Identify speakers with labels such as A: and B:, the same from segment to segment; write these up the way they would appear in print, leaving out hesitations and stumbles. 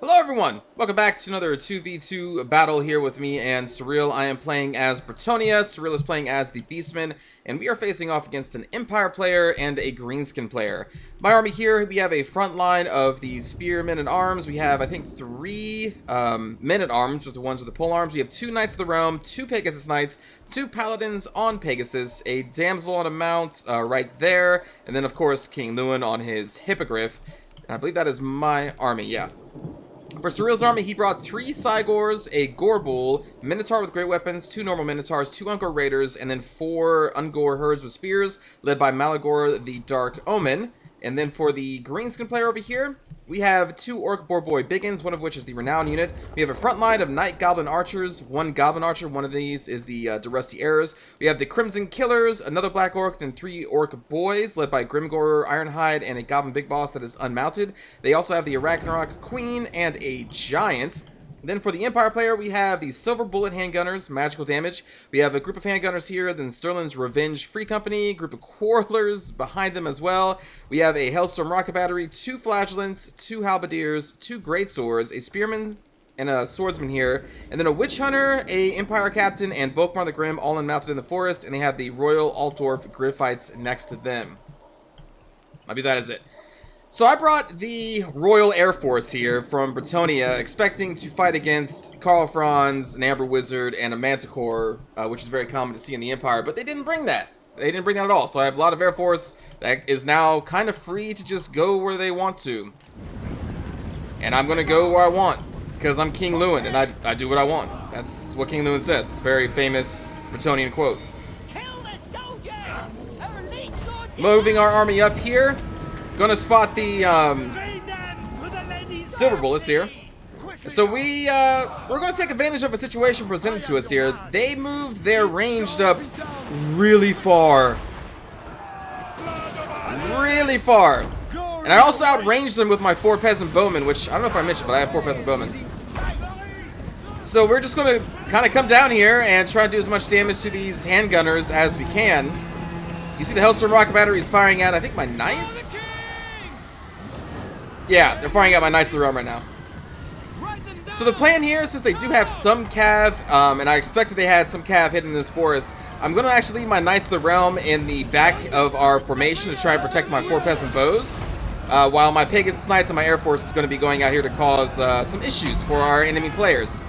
A: Hello everyone! Welcome back to another 2v2 battle here with me and Surreal. I am playing as Bretonnia, Surreal is playing as the Beastmen, and we are facing off against an Empire player and a Greenskin player. My army here, we have a front line of the Spearmen and Arms. We have, I think, 3 men at arms with the ones with the pole arms. We have 2 Knights of the Realm, 2 Pegasus Knights, 2 Paladins on Pegasus, a Damsel on a Mount right there, and then of course King Lewin on his Hippogriff. And I believe that is my army, yeah. For Surreal's army, he brought 3 Cygors, a Gorbull, Minotaur with great weapons, 2 normal Minotaurs, 2 Ungor Raiders, and then 4 Ungor herds with spears, led by Malagor the Dark Omen. And then for the Greenskin player over here, we have 2 Orc Boarboy Biggins, one of which is the Renowned unit. We have a front line of Knight Goblin Archers, 1 Goblin Archer, one of these is the Durusty Errors. We have the Crimson Killers, another Black Orc, then 3 Orc Boys, led by Grimgor Ironhide and a Goblin Big Boss that is unmounted. They also have the Arachnarok Queen and a Giant. Then for the Empire player, we have the Silver Bullet Handgunners, magical damage. We have a group of handgunners here, then Sterling's Revenge Free Company, group of Quarrelers behind them as well. We have a Hellstorm Rocket Battery, 2 Flagellants, 2 Halberdiers, 2 Greatswords, a Spearman, and a Swordsman here, and then a Witch Hunter, a Empire Captain, and Volkmar the Grim, all unmounted in the forest, and they have the Royal Altdorf Griffites next to them. Maybe that is it. So I brought the Royal Air Force here from Bretonnia, expecting to fight against Karl Franz, an Amber Wizard, and a Manticore, which is very common to see in the Empire, but they didn't bring that. They didn't bring that at all, so I have a lot of Air Force that is now kind of free to just go where they want to. And I'm going to go where I want, because I'm King Lewin, and I do what I want. That's what King Lewin says. It's a very famous Bretonian quote. Moving our army up here. Gonna spot the silver bullets here. So we're gonna take advantage of a situation presented to us here. They moved their ranged up really far. Really far. And I also outranged them with my 4 peasant bowmen, which I don't know if I mentioned, but I have 4 peasant bowmen. So we're just gonna kind of come down here and try to do as much damage to these handgunners as we can. You see the Hellstorm Rocket Battery is firing at, I think, my Knights? Yeah, they're firing at my Knights of the Realm right now. So the plan here, since they do have some cav, and I expected they had some cav hidden in this forest, I'm going to actually leave my Knights of the Realm in the back of our formation to try and protect my 4 peasant bows, while my Pegasus Knights and my Air Force is going to be going out here to cause some issues for our enemy players.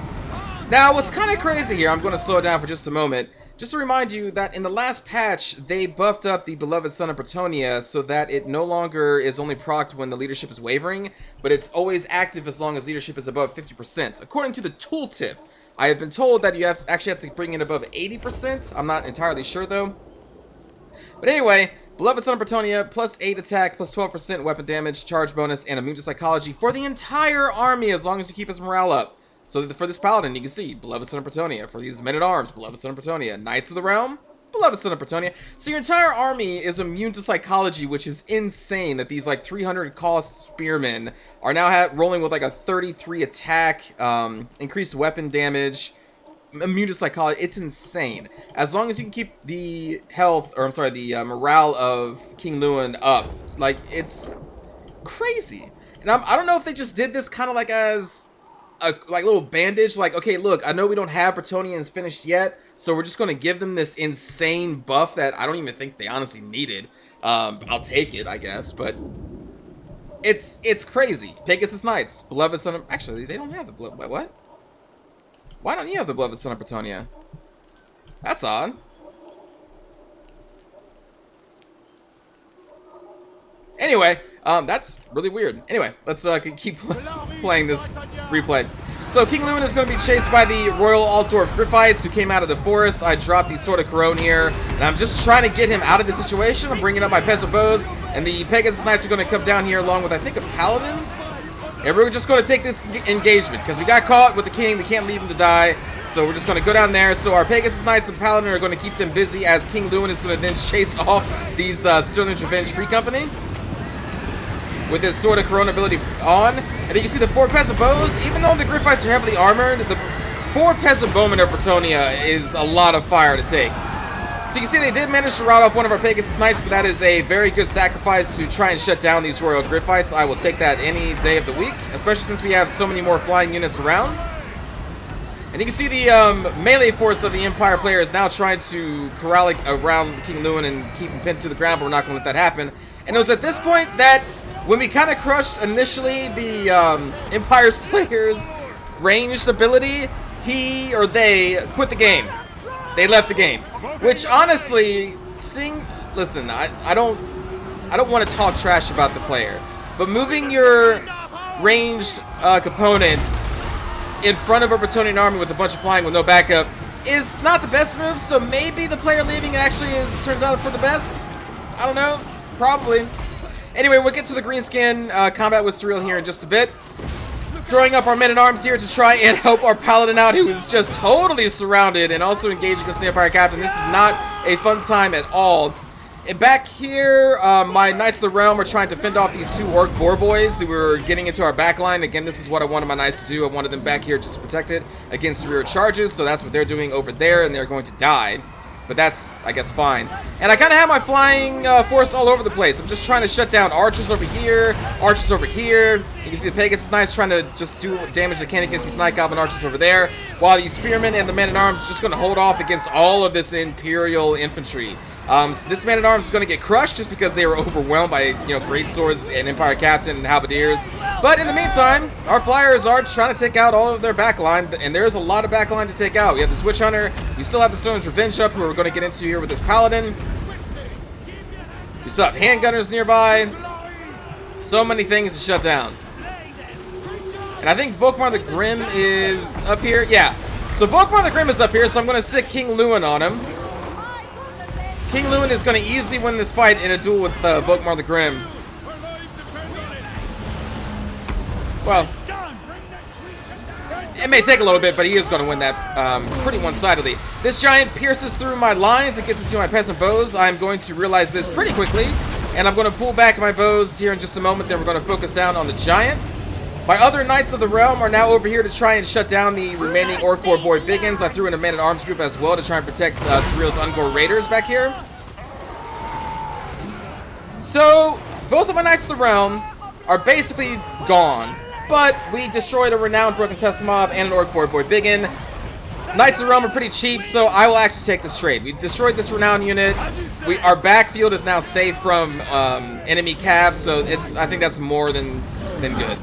A: Now, what's kind of crazy here, I'm going to slow it down for just a moment. Just to remind you that in the last patch, they buffed up the Beloved Son of Bretonnia so that it no longer is only procced when the leadership is wavering, but it's always active as long as leadership is above 50%. According to the tooltip, I have been told that you actually have to bring it above 80%. I'm not entirely sure though. But anyway, Beloved Son of Bretonnia, plus 8 attack, plus 12% weapon damage, charge bonus, and immune to psychology for the entire army as long as you keep his morale up. So for this Paladin, you can see Beloved Son of Bretonnia. For these Men-at-Arms, Beloved Son of Bretonnia. Knights of the Realm, Beloved Son of Bretonnia. So your entire army is immune to psychology, which is insane that these like 300 cost spearmen are now rolling with like a 33 attack, increased weapon damage, immune to psychology. It's insane. As long as you can keep the health, or I'm sorry, the morale of King Lewin up, like it's crazy. And I don't know if they just did this kind of like as a like little bandage, like, okay, look, I know we don't have Bretonians finished yet, so we're just going to give them this insane buff that I don't even think they honestly needed. I'll take it, I guess, but it's crazy. Pegasus Knights, Beloved Son of... Actually, they don't have the... What? Why don't you have the Beloved Son of Bretonnia? That's odd. Anyway, that's really weird. Anyway, let's keep playing this replay. So King Lewin is going to be chased by the Royal Altdorf Griffites who came out of the forest. I dropped the Sword of Corone here, and I'm just trying to get him out of the situation. I'm bringing up my peasant bows, and the Pegasus Knights are going to come down here along with, I think, a Paladin. And we're just going to take this engagement because we got caught with the king. We can't leave him to die. So we're just going to go down there. So our Pegasus Knights and Paladin are going to keep them busy as King Lewin is going to then chase off these Sterling's Revenge Free Company with his Sword of Corone ability on. And you can see the 4 peasant bows. Even though the Griffites are heavily armored, the 4 peasant bowmen of Bretonnia is a lot of fire to take. So you can see they did manage to rout off one of our Pegasus Knights, but that is a very good sacrifice to try and shut down these Royal Gryphites. I will take that any day of the week, especially since we have so many more flying units around. And you can see the melee force of the Empire player is now trying to corral around King Lewin and keep him pinned to the ground, but we're not going to let that happen. And it was at this point that when we kind of crushed initially the Empire's player's ranged ability, he or they quit the game. They left the game. Which honestly, listen, I don't want to talk trash about the player, but moving your ranged components in front of a Bretonnian army with a bunch of flying with no backup is not the best move, so maybe the player leaving actually turns out for the best. I don't know. Probably. Anyway, we'll get to the Greenskin combat with Surreal here in just a bit. Throwing up our men-at-arms here to try and help our Paladin out, who is just totally surrounded and also engaged against the Empire Captain. This is not a fun time at all. And back here, my Knights of the Realm are trying to fend off these two Orc Boar Boys that were getting into our backline. Again, this is what I wanted my Knights to do. I wanted them back here just to protect it against rear charges, so that's what they're doing over there, and they're going to die. But that's, I guess, fine. And I kind of have my flying force all over the place. I'm just trying to shut down archers over here, archers over here. You can see the Pegasus Knights trying to just do damage they can against these Night Goblin archers over there, while the Spearmen and the Men-at-Arms are just going to hold off against all of this Imperial infantry. This Man-at-Arms is going to get crushed just because they were overwhelmed by, great swords and Empire Captain and Halberdiers. But in the meantime, our flyers are trying to take out all of their backline, and there's a lot of backline to take out. We have this Witch Hunter, we still have the Stone's Revenge up, who we're going to get into here with this Paladin. We still have handgunners nearby. So many things to shut down. And I think Volkmar the Grim is up here. Yeah, so Volkmar the Grim is up here, so I'm going to stick King Lewin on him. King Lewin is going to easily win this fight in a duel with Volkmar the Grim. Well, it may take a little bit, but he is going to win that pretty one-sidedly. This giant pierces through my lines and gets into my peasant bows. I'm going to realize this pretty quickly, and I'm going to pull back my bows here in just a moment. Then we're going to focus down on the giant. My other Knights of the Realm are now over here to try and shut down the remaining Orc Boar Boy Biggins. I threw in a Man-at-Arms group as well to try and protect Surreal's Ungor Raiders back here. So, both of my Knights of the Realm are basically gone, but we destroyed a renowned Broken Testimov and an Orc Boar Boy Biggin. Knights of the Realm are pretty cheap, so I will actually take this trade. We destroyed this renowned unit. Our backfield is now safe from enemy cavs, so I think that's more than good.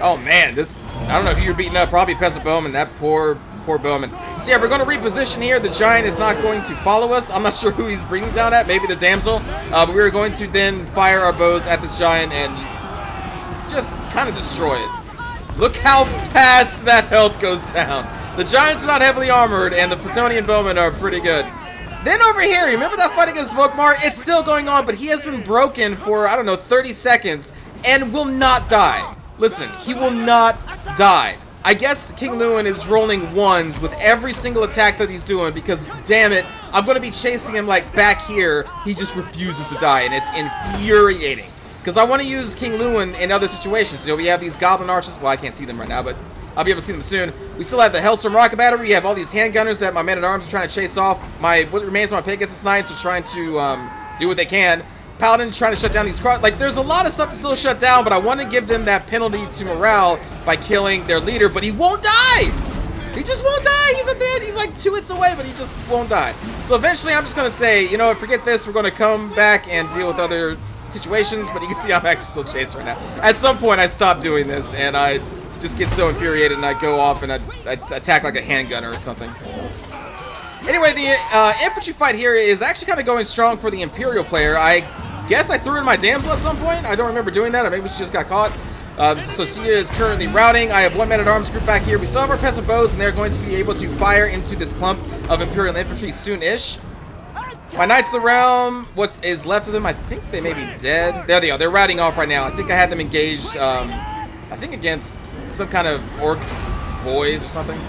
A: Oh man, I don't know who you're beating up, probably Peasant Bowman, that poor Bowman. So yeah, we're going to reposition here. The giant is not going to follow us. I'm not sure who he's bringing down at, maybe the damsel. But we're going to then fire our bows at this giant and just kind of destroy it. Look how fast that health goes down. The giants are not heavily armored, and the Bretonnian bowmen are pretty good. Then over here, remember that fight against Volkmar? It's still going on, but he has been broken for, I don't know, 30 seconds and will not die. Listen, he will not die. I guess King Lewin is rolling ones with every single attack that he's doing because, damn it, I'm going to be chasing him like back here. He just refuses to die, and it's infuriating. Because I want to use King Lewin in other situations. So we have these Goblin Archers. Well, I can't see them right now, but I'll be able to see them soon. We still have the Hellstorm Rocket Battery. We have all these handgunners that my Men-at-Arms are trying to chase off. What remains of my Pegasus Knights are trying to do what they can. Paladin trying to shut down these cross. Like, there's a lot of stuff to still shut down, but I want to give them that penalty to morale by killing their leader, but he won't die! He just won't die! He's like 2 hits away, but he just won't die. So eventually I'm just going to say, you know what, forget this, we're going to come back and deal with other situations, but you can see I'm actually still chasing right now. At some point I stop doing this, and I just get so infuriated, and I go off and I attack like a handgunner or something. Anyway, the infantry fight here is actually kind of going strong for the Imperial player. I guess I threw in my damsel at some point. I don't remember doing that, or maybe she just got caught. So she is currently routing. I have one Man-at-Arms group back here. We still have our Peasant Bows, and they're going to be able to fire into this clump of Imperial infantry soon-ish. My Knights of the Realm, what is left of them, I think they may be dead. There they are. They're routing off right now. I think I had them engaged, I think against some kind of Orc boys or something.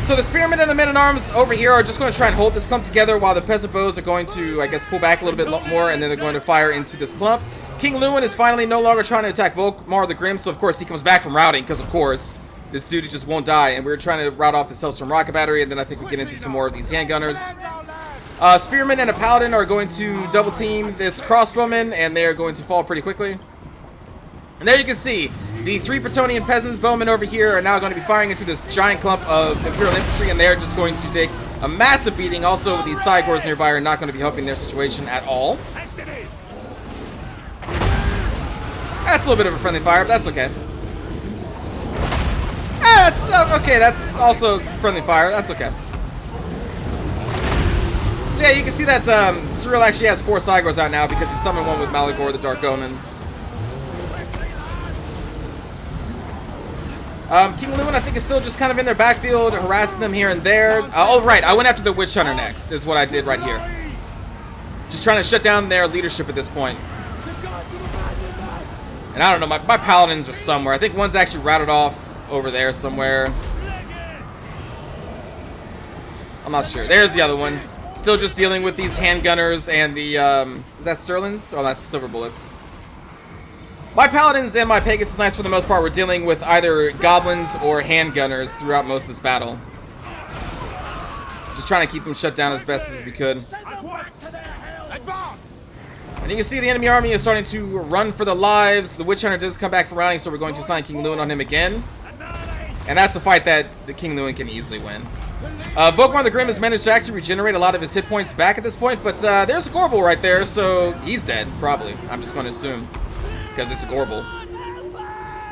A: So the Spearmen and the Men-at-Arms over here are just going to try and hold this clump together, while the Peasant Bows are going to, I guess, pull back a little bit more, and then they're going to fire into this clump. King Lewin is finally no longer trying to attack Volkmar the Grim, so of course he comes back from routing, because of course This dude just won't die, and we're trying to rout off the Hellstorm rocket battery, and then I think we get into some more of these handgunners. Spearman and a paladin are going to double team this crossbowman, and they are going to fall pretty quickly. And there you can see the 3 Bretonnian peasant bowmen over here are now going to be firing into this giant clump of Imperial infantry, and they're just going to take a massive beating. Also, these Cygors nearby are not going to be helping their situation at all. That's a little bit of a friendly fire, but that's okay. That's okay. That's also friendly fire. That's okay. So yeah, you can see that Cyril actually has 4 Cygors out now because he summoned one with Malagor, the Dark Omen. King Lewin, I think, is still just kind of in their backfield, harassing them here and there. Oh, right. I went after the Witch Hunter next, is what I did right here. Just trying to shut down their leadership at this point. And I don't know, my paladins are somewhere. I think one's actually routed off over there somewhere. I'm not sure. There's the other one. Still just dealing with these handgunners and the, is that Sterlings? Oh, that's Silver Bullets. My paladins and my Pegasus Knights, for the most part, were dealing with either goblins or handgunners throughout most of this battle. Just trying to keep them shut down as best as we could. And you can see the enemy army is starting to run for their lives. The Witch Hunter does come back for rounding, so we're going to assign King Lewin on him again. And that's a fight that the King Lewin can easily win. Volkmar the Grim has managed to actually regenerate a lot of his hit points back at this point, but there's a Gorbel right there, so he's dead, probably. I'm just going to assume, because it's a Gorbel.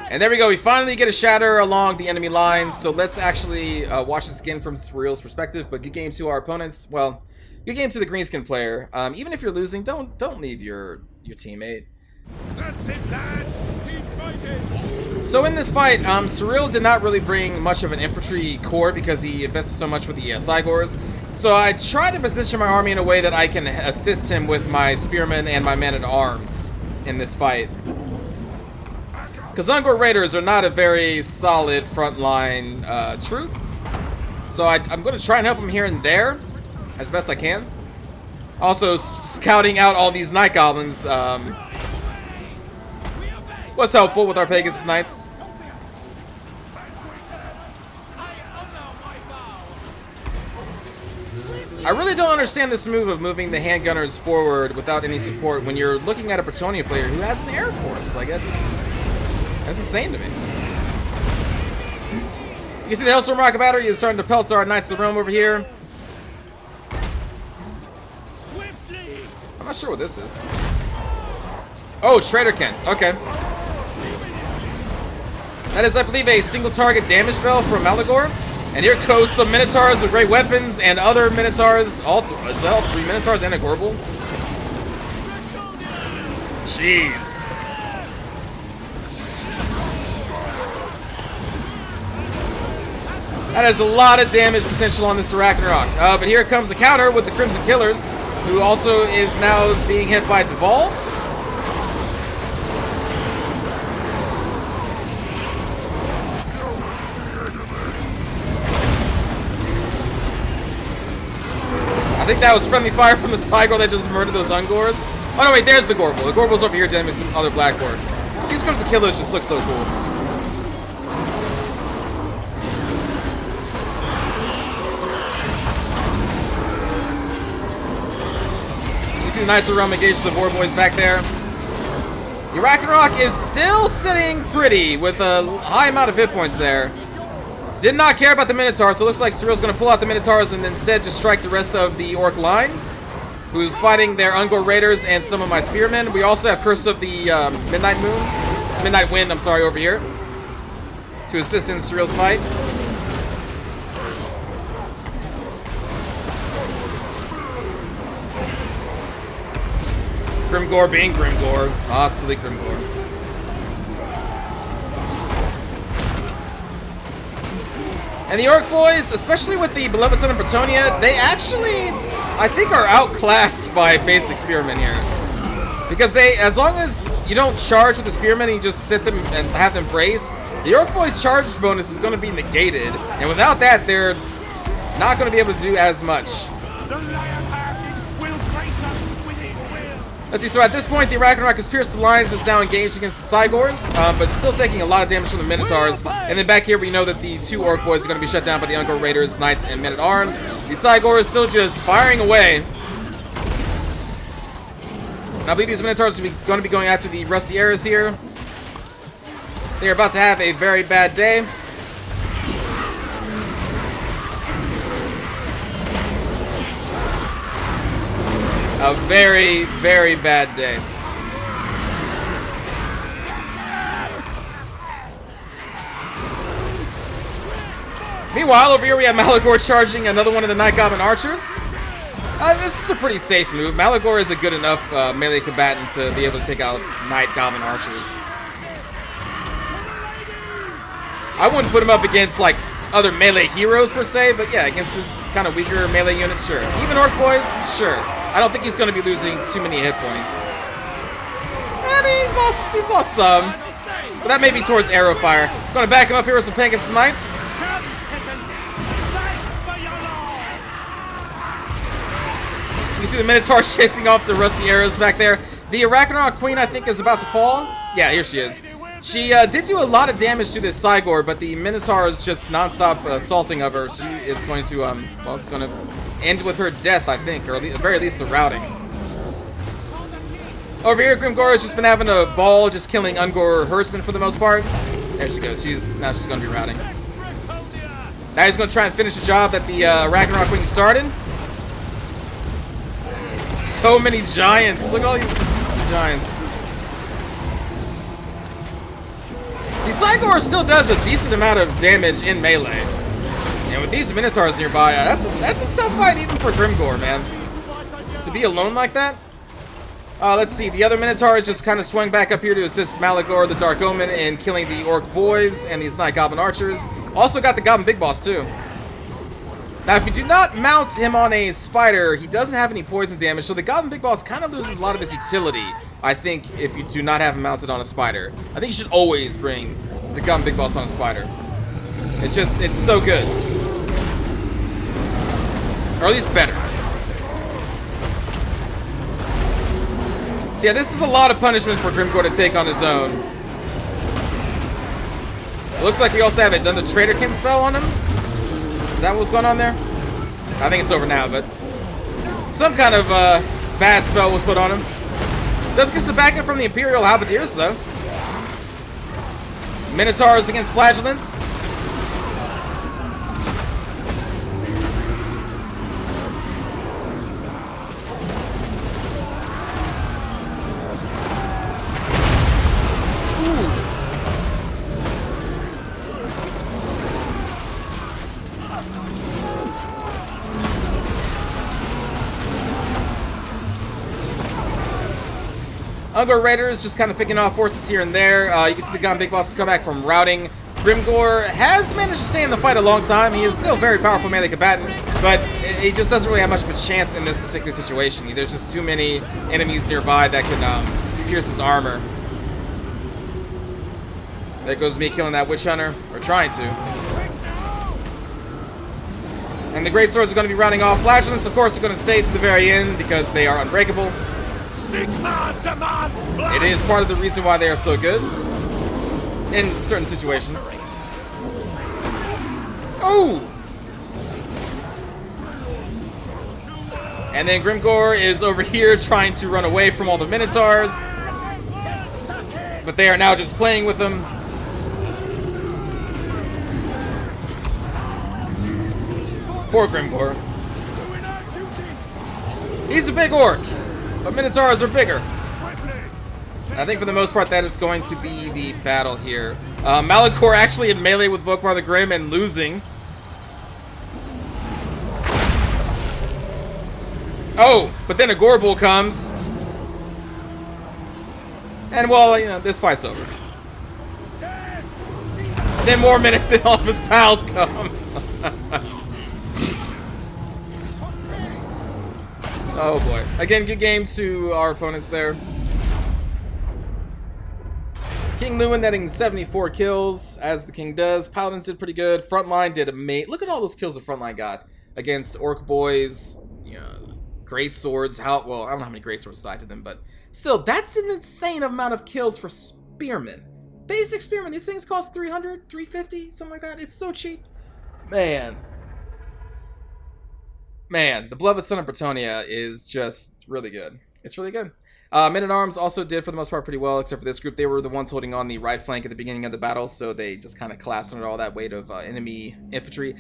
A: And there we go, we finally get a shatter along the enemy lines, so let's actually watch this again from Surreal's perspective, but good game to our opponents. Well, good game to the Greenskin player. Even if you're losing, don't leave your teammate.
B: That's it, lads. Keep fighting.
A: So in this fight, Surreal did not really bring much of an infantry corps because he invested so much with the Cygors. So I tried to position my army in a way that I can assist him with my spearmen and my men-at-arms in this fight. Because Ungor Raiders are not a very solid frontline troop. So I'm going to try and help him here and there as best I can. Also, scouting out all these Night Goblins was helpful with our Pegasus Knights. I really don't understand this move of moving the handgunners forward without any support when you're looking at a Bretonnia player who has an Air Force. Like, that's insane to me. You can see the Hellstorm rocket battery is starting to pelt our Knights of the Realm over here. I'm not sure what this is. Oh, Traderken. Okay. That is, I believe, a single target damage spell from Malagor. And here goes some Minotaurs with great weapons and other Minotaurs. Is that all 3 Minotaurs and a Gorbel? Jeez. That has a lot of damage potential on this Arachnarok. But here comes the counter with the Crimson Killers, who also is now being hit by Devolve. I think that was friendly fire from the Cygor that just murdered those Ungors. Oh no, wait, there's the Gorbel. The Gorbel's over here dealing with some other Black Orcs. These Crimson Killers just look so cool. You see the Knights of the Realm engaged with the War Boys back there. The Arachnarok is still sitting pretty with a high amount of hit points there. Did not care about the Minotaurs, so it looks like Cyril's going to pull out the Minotaurs and instead just strike the rest of the Orc line, who's fighting their Ungor Raiders and some of my Spearmen. We also have Curse of the Midnight Wind, I'm sorry, over here to assist in Cyril's fight. Grimgor being Grimgor. Ah, silly Grimgor. And the Orc boys, especially with the Beloved Son of Bretonnia, they actually, I think, are outclassed by basic spearmen here. Because they, as long as you don't charge with the spearmen and you just sit them and have them braced, the Orc boys' charge bonus is going to be negated. And without that, they're not going to be able to do as much.
B: The Lionhearted will grace us with his will.
A: Let's see, so at this point, the Ragnarok has pierced the lines, is now engaged against the Cygors, but still taking a lot of damage from the Minotaurs. And then back here, we know that the two Orc Boys are going to be shut down by the Ungor Raiders, Knights, and Men-at-Arms. The Cygors still just firing away. And I believe these Minotaurs are going to be going after the Rusty Arrows here. They are about to have a very bad day. A very, very bad day. Meanwhile, over here we have Malagor charging another one of the Night Goblin Archers. This is a pretty safe move. Malagor is a good enough melee combatant to be able to take out Night Goblin Archers. I wouldn't put him up against, like, other melee heroes per se, but yeah, against this kind of weaker melee unit, sure. Even Orc Boys, sure. I don't think he's going to be losing too many hit points. I mean, he's lost some. But that may be towards arrow fire. Going to back him up here with some Pegasus Knights. You see the Minotaurs chasing off the Rusty Arrows back there. The Ragnarok Queen, I think, is about to fall. Yeah, here she is. She did do a lot of damage to this Cygor, but the Minotaur is just non-stop assaulting of her. She is going to, well, it's going to end with her death, I think, or at the very least the routing. Over here, Grimgor has just been having a ball, just killing Ungor herdsmen for the most part. There she goes. Now she's going to be routing. Now he's going to try and finish the job that the Ragnarok Queen started. So many giants. Look at all these giants. The Cygor still does a decent amount of damage in melee. And with these Minotaurs nearby, that's a tough fight even for Grimgor, man. To be alone like that? Let's see. The other Minotaurs just kind of swung back up here to assist Malagor, the Dark Omen, in killing the Orc Boys and these Night Goblin Archers. Also got the Goblin Big Boss, too. Now, if you do not mount him on a spider, he doesn't have any poison damage, so the Goblin Big Boss kind of loses a lot of his utility, I think, if you do not have him mounted on a spider. I think you should always bring the Goblin Big Boss on a spider. It's so good. Or at least better. So yeah, this is a lot of punishment for Grimgor to take on his own. It looks like we also haven't done the Traitorkin spell on him. Is that what's going on there? I think it's over now, but some kind of bad spell was put on him. Does get some backup from the Imperial Halberdiers, though. Minotaurs against Flagellants. Ungor Raiders just kind of picking off forces here and there. You can see the Goblin Big Boss come back from routing. Grimgor has managed to stay in the fight a long time. He is still a very powerful melee combatant, but he just doesn't really have much of a chance in this particular situation. There's just too many enemies nearby that can pierce his armor. There goes me killing that Witch Hunter, or trying to. And the Great Swords are going to be rounding off. Flagellants, of course, are going to stay to the very end because they are unbreakable.
B: Sigma demands blood.
A: It is part of the reason why they are so good in certain situations. Oh! And then Grimgor is over here trying to run away from all the Minotaurs. But they are now just playing with them. Poor Grimgor. He's a big orc, but Minotaurs are bigger. I think for the most part that is going to be the battle here. Malagor actually in melee with Vokmar the Grim and losing. Oh, but then a Gorbul comes. And well, you know, this fight's over. Then more minutes than all of his pals come. Oh boy. Again, good game to our opponents there. King Lewin netting 74 kills, as the king does. Paladins did pretty good. Frontline did amazing. Look at all those kills the Frontline got against Orc Boys, you know, Great Swords. Well, I don't know how many Great Swords died to them, but Still, that's an insane amount of kills for spearmen. Basic spearmen, these things cost 300, 350, something like that. It's so cheap. Man. Man, the Beloved Son of Bretonia is just really good. It's really good. Men-at-Arms also did, for the most part, pretty well, except for this group. They were the ones holding on the right flank at the beginning of the battle, so they just kind of collapsed under all that weight of enemy infantry.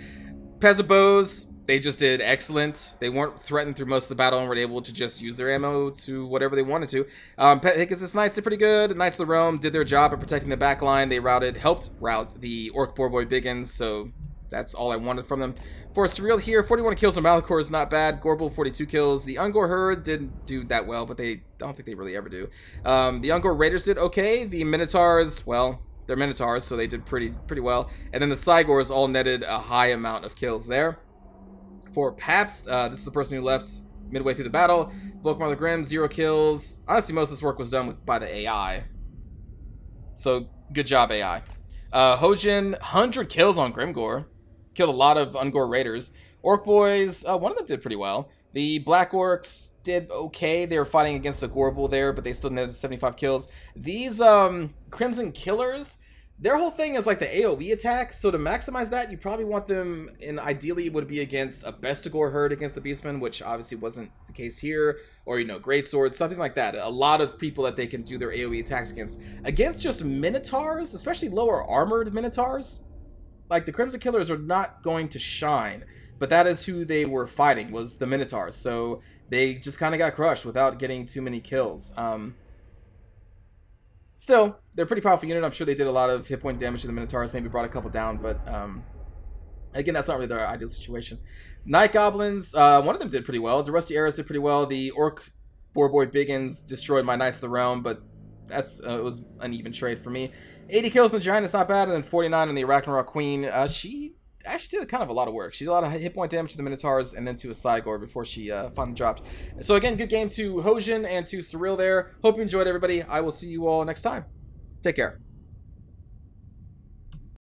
A: Peasant Bows, they just did excellent. They weren't threatened through most of the battle and were able to just use their ammo to whatever they wanted to. Hickus' Knights did pretty good. Knights of the Realm did their job at protecting the back line. They helped rout the Orc Boarboy Biggins, so that's all I wanted from them. For Surreal here, 41 kills on Malachor is not bad. Gorbel, 42 kills. The Ungor Herd didn't do that well, but I don't think they really ever do. The Ungor Raiders did okay. The Minotaurs, well, they're Minotaurs, so they did pretty well. And then the Cygors all netted a high amount of kills there. For Pabst, this is the person who left midway through the battle. Volkmar the Grim, 0 kills. Honestly, most of this work was done by the AI. So, good job, AI. Hojin, 100 kills on Grimgor. Killed a lot of Ungor Raiders. Orc Boys, one of them did pretty well. The Black Orcs did okay. They were fighting against the Gorbel there, but they still netted 75 kills. These Crimson Killers, their whole thing is like the AoE attack. So to maximize that, you probably want them, and ideally would be against a Bestigor herd against the Beastmen, which obviously wasn't the case here. Or, you know, Great Swords, something like that. A lot of people that they can do their AoE attacks against. Against just Minotaurs, especially lower armored Minotaurs, like the Crimson Killers are not going to shine, but that is who they were fighting, was the Minotaurs. So they just kind of got crushed without getting too many kills. Still, they're a pretty powerful unit. I'm sure they did a lot of hit point damage to the Minotaurs, maybe brought a couple down, but again, that's not really their ideal situation. Night Goblins, one of them did pretty well. The Rusty Arrows did pretty well. The Orc Boarboy Biggins destroyed my Knights of the Realm, but that's it was an even trade for me. 80 kills on the Giant is not bad, and then 49 on the Ragnarok Queen. She actually did kind of a lot of work. She did a lot of hit point damage to the Minotaurs and then to a Cygor before she finally dropped. So again, good game to Hojin and to Surreal there. Hope you enjoyed, everybody. I will see you all next time. Take care.